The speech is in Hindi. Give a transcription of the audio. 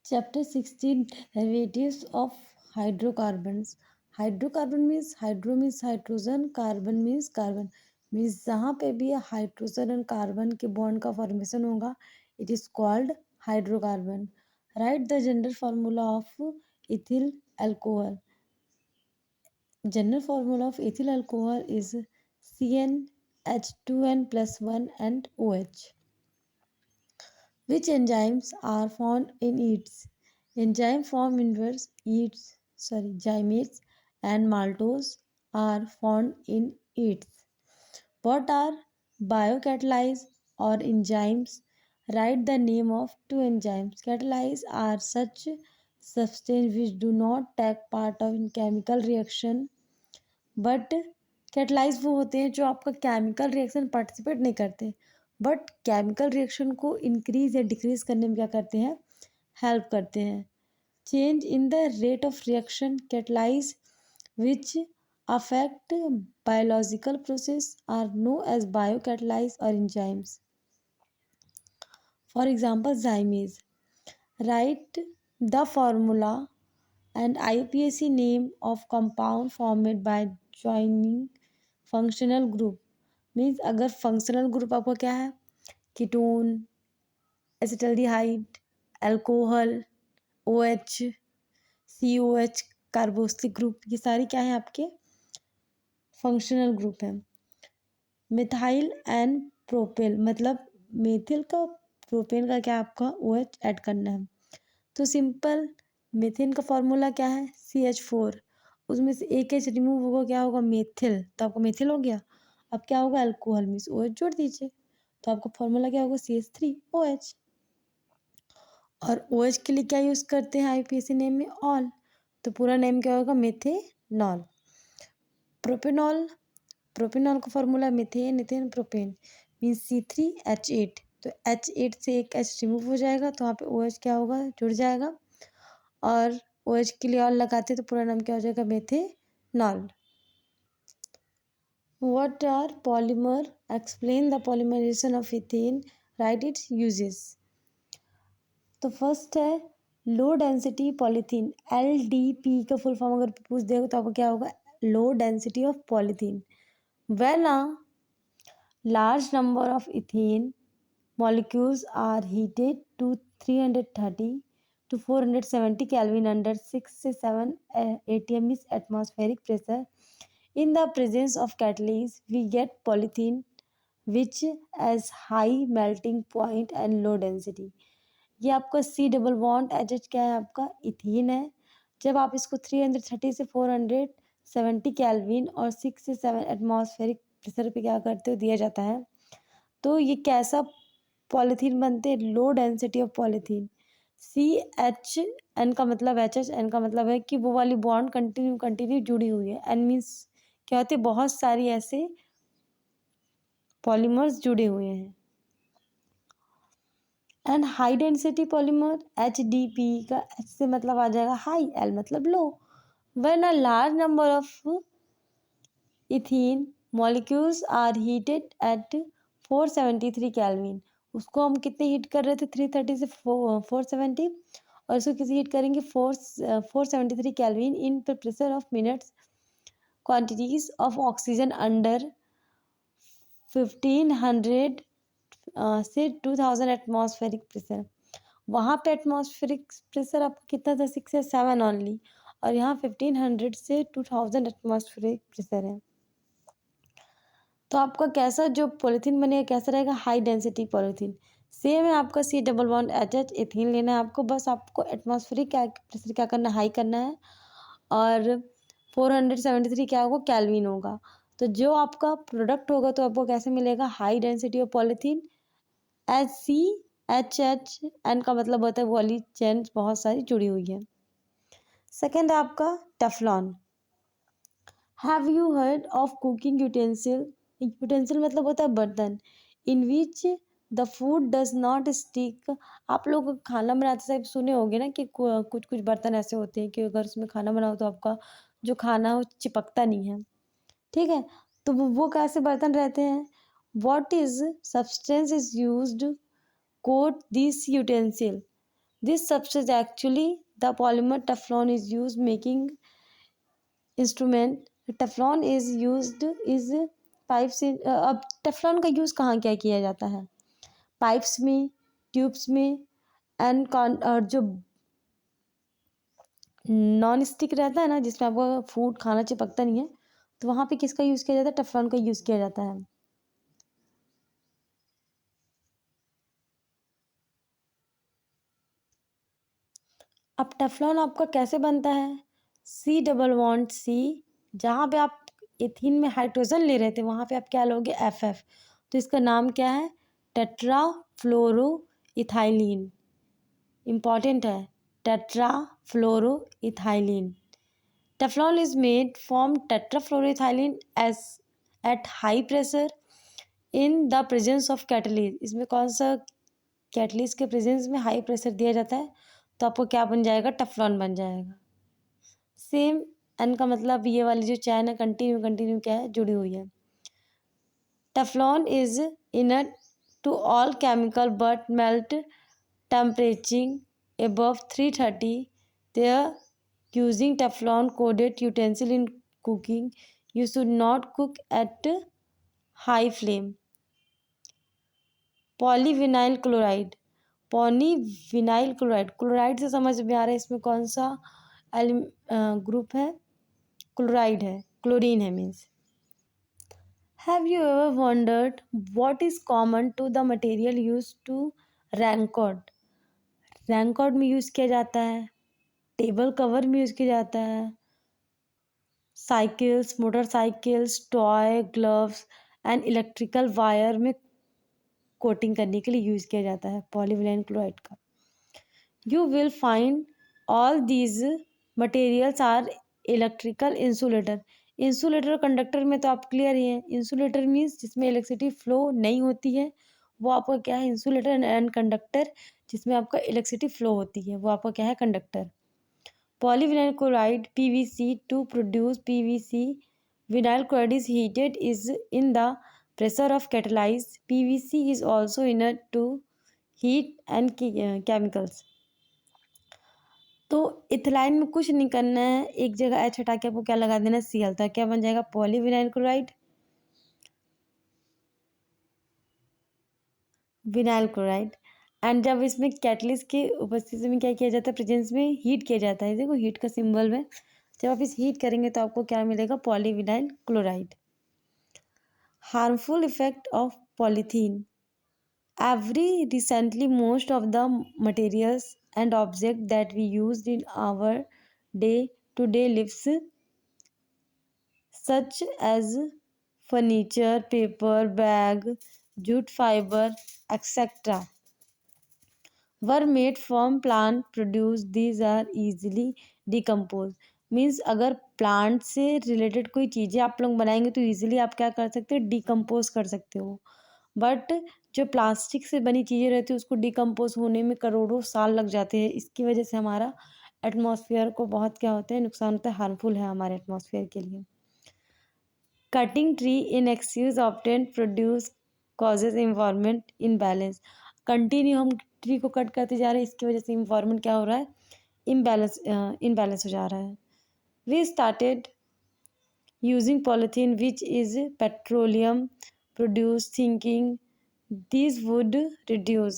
Chapter 16 Derivatives of Hydrocarbons. Hydrocarbon means hydrogen, carbon means carbon. Means जहाँ पे भी हाइड्रोजन और कार्बन के बॉन्ड का फॉर्मेशन होगा it is called hydrocarbon. Write the general formula of ethyl alcohol. General formula of ethyl alcohol is CnH2n plus 1 and OH. Which enzymes are found in yeast? Enzyme form inverse gymates and maltose are found in yeast. What are biocatalysts or enzymes? Write the name of two enzymes. Catalysts are such substances which do not take part in chemical reaction, but catalyse वो होते हैं जो आपका केमिकल रिएक्शन पार्टिसिपेट नहीं करते, बट केमिकल रिएक्शन को इंक्रीज या डिक्रीज करने में क्या करते हैं, हेल्प करते हैं. Change in the rate of reaction catalyse which affect biological process are known as biocatalysts or enzymes. For example, zymase. Write the formula and IUPAC name of compound formed by joining functional group. Means अगर फंक्शनल ग्रुप आपका क्या है, ketone, acetaldehyde, alcohol, OH, COH, carboxylic group, ये सारी क्या है आपके फंक्शनल ग्रुप हैं. मिथाइल एंड प्रोपेन मतलब मेथिल का प्रोपेन का क्या आपका OH ऐड करना है. तो सिंपल मेथिन का फॉर्मूला क्या है CH4, उसमें से एक H रिमूव होगा क्या होगा मेथिल, तो आपका मेथिल हो गया. अब क्या होगा अल्कोहल मीन्स OH जोड़ दीजिए, तो आपका फॉर्मूला क्या होगा CH3OH. और OH के लिए क्या यूज़ करते हैं IUPAC नेम में ऑल, तो पूरा नेम क्या होगा मेथेनॉल. प्रोपेनॉल का formula methane ethane propane means C3H8, तो H8 से एक H रिमूव हो जाएगा तो वहाँ पे OH क्या होगा जुड़ जाएगा, और OH के लिए ऑल लगाते तो पूरा नाम क्या हो जाएगा methanol. What are polymer? Explain the polymerization of ethane. Write its uses. तो फर्स्ट है लो डेंसिटी पॉलीथीन. LDP का फुल फॉर्म अगर पूछ देगा तो आपको क्या होगा low density of polythene. When a large number of ethane molecules are heated to 330 to 470 Kelvin under 6 से 7 atm is atmospheric pressure. In the presence of catalyst, we get polythene which has high melting point and low density. ये आपका C डबल बॉन्ड H क्या है आपका इथीन है. जब आप इसको 330 से 470 कैल्विन और 6 से 7 एटमॉस्फेरिक प्रेशर पे क्या करते हो दिया जाता है, तो ये कैसा पॉलीथीन बनते हैं low density of polythene. CHN का मतलब HN का मतलब है कि वो वाली बॉन्ड कंटिन्यू जुड़ी हुई है. एन मीन्स क्या होते हैं बहुत सारी ऐसे पॉलीमर्स जुड़े हुए हैं. And high density polymer HDP का H से मतलब आ जाएगा हाई, L मतलब low. When a large number of ethene molecules are heated at 473 kelvin, उसको हम कितने हीट कर रहे थे 330 से 470, और इसको किसी हीट करेंगे 473 kelvin in pressure of minutes. Quantities of oxygen under 1500 से 2000 एटमॉस्फेरिक प्रेशर. वहाँ पे एटमॉस्फेरिक प्रेशर आपका कितना था 6 या 7 ओनली, और यहाँ 1500 से 2000 एटमॉस्फेरिक प्रेशर है. तो आपका कैसा जो पॉलीथीन बनेगा कैसा रहेगा हाई डेंसिटी पॉलीथीन. सेम है आपका C double bond HH ethene लेना है आपको, बस आपको एटमॉस्फेरिक प्रेशर क्या करना है हाई करना है, और 473 क्या होगा कैल्विन होगा. तो जो आपका प्रोडक्ट होगा तो आपको कैसे मिलेगा high density of polythene HCHHN का मतलब होता है वो वाली चेन बहुत सारी जुड़ी हुई है. सेकेंड है आपका Teflon. Have you heard of cooking utensil. Utensil मतलब होता है बर्तन. In which the food does not stick. आप लोग खाना बनाते समय सुने होंगे ना कि कुछ कुछ बर्तन ऐसे होते हैं कि अगर उसमें खाना बनाओ तो आपका जो खाना है वो चिपकता नहीं है. ठीक है, तो वो कैसे बर्तन रहते हैं. What is substance is used coat this utensil. This substance actually the polymer Teflon is used making instrument. Teflon is used is pipes in अब टेफ्लॉन का यूज़ कहाँ क्या किया जाता है? पाइप्स में, ट्यूब्स में एंड और जो नॉन स्टिक रहता है ना जिसमें आपका फूड खाना चिपकता नहीं है, तो वहाँ पे किसका यूज़ किया जाता है? टेफ्लॉन का यूज़ किया जाता है। अब टेफ्लॉन आपका कैसे बनता है? C+C, जहाँ पे आप एथीन में हाइड्रोजन ले रहे थे वहाँ पे आप क्या लोगे? FF। तो इसका नाम क्या है? Tetra fluoro ethylene. इम्पॉर्टेंट है, tetra fluoro ethylene. Teflon is made from tetrafluoroethylene as at high pressure in the presence of catalyst. इसमें कौन सा कैटलिस्ट के प्रेजेंस में हाई प्रेशर दिया जाता है तो आपको क्या बन जाएगा? टेफ्लॉन बन जाएगा। सेम एन का मतलब ये वाली जो चैन है कंटिन्यू कंटिन्यू क्या है? जुड़ी हुई है। Teflon is inert to all chemical but melt temperature above 330. They are using Teflon coated utensil in cooking. You should not cook at high flame. Polyvinyl chloride. Polyvinyl chloride, chloride से समझ में आ रहा है इसमें कौन सा ग्रुप है? क्लोराइड है, क्लोरीन है means. Have you ever wondered what is common to the material use to raincoat? Raincoat में यूज़ किया जाता है, टेबल कवर में यूज़ किया जाता है, cycles, motorcycles, toy, gloves and electrical wire में कोटिंग करने के लिए यूज़ किया जाता है पॉलीविनाइल क्लोराइड का। You will find all these materials are electrical insulator. Insulator और कंडक्टर में तो आप क्लियर ही हैं। इंसुलेटर मीन्स जिसमें इलेक्ट्रिसिटी फ्लो नहीं होती है वो आपका क्या है? इंसुलेटर। एंड कंडक्टर जिसमें आपका इलेक्ट्रिसिटी फ्लो होती है वो आपका क्या है? Conductor. Polyvinyl chloride PVC to produce PVC vinyl chloride is heated is in the pressure of catalyzed. PVC is also inert to heat and chemicals. तो इथलाइन में कुछ नहीं करना है, एक जगह एच हटा के आपको क्या लगा देना? Cl। तो क्या बन जाएगा? Polyvinyl chloride, vinyl chloride. And जब इसमें कैटलिस्ट की उपस्थिति में क्या किया जाता है? प्रेजेंस में हीट किया जाता है। देखो हीट का सिंबल में जब आप इस हीट करेंगे तो आपको क्या मिलेगा? Polyvinyl chloride. Harmful effect of polythene. Every recently most of the materials and objects that we used in our day to day lives such as furniture, paper, bag, jute fiber, etc. were made from plant produce. These are easily decomposed. Means अगर प्लांट से रिलेटेड कोई चीज़ें आप लोग बनाएंगे तो ईजिली आप क्या कर सकते हो? डिकम्पोज कर सकते हो। बट जो प्लास्टिक से बनी चीज़ें रहती है उसको डिकम्पोज होने में करोड़ों साल लग जाते हैं। इसकी वजह से हमारा एटमॉस्फेयर को बहुत क्या होता है? नुकसान होता है, हार्मफुल है हमारे एटमॉस्फेयर के लिए। Cutting tree in excuse obtain produce causes environment imbalance. Continue हम ट्री को कट करते जा रहे हैं, इसकी वजह से इन्वायरमेंट क्या हो रहा है? इनबैलेंस हो जा रहा है। We started using polythene which is petroleum produced thinking these would reduce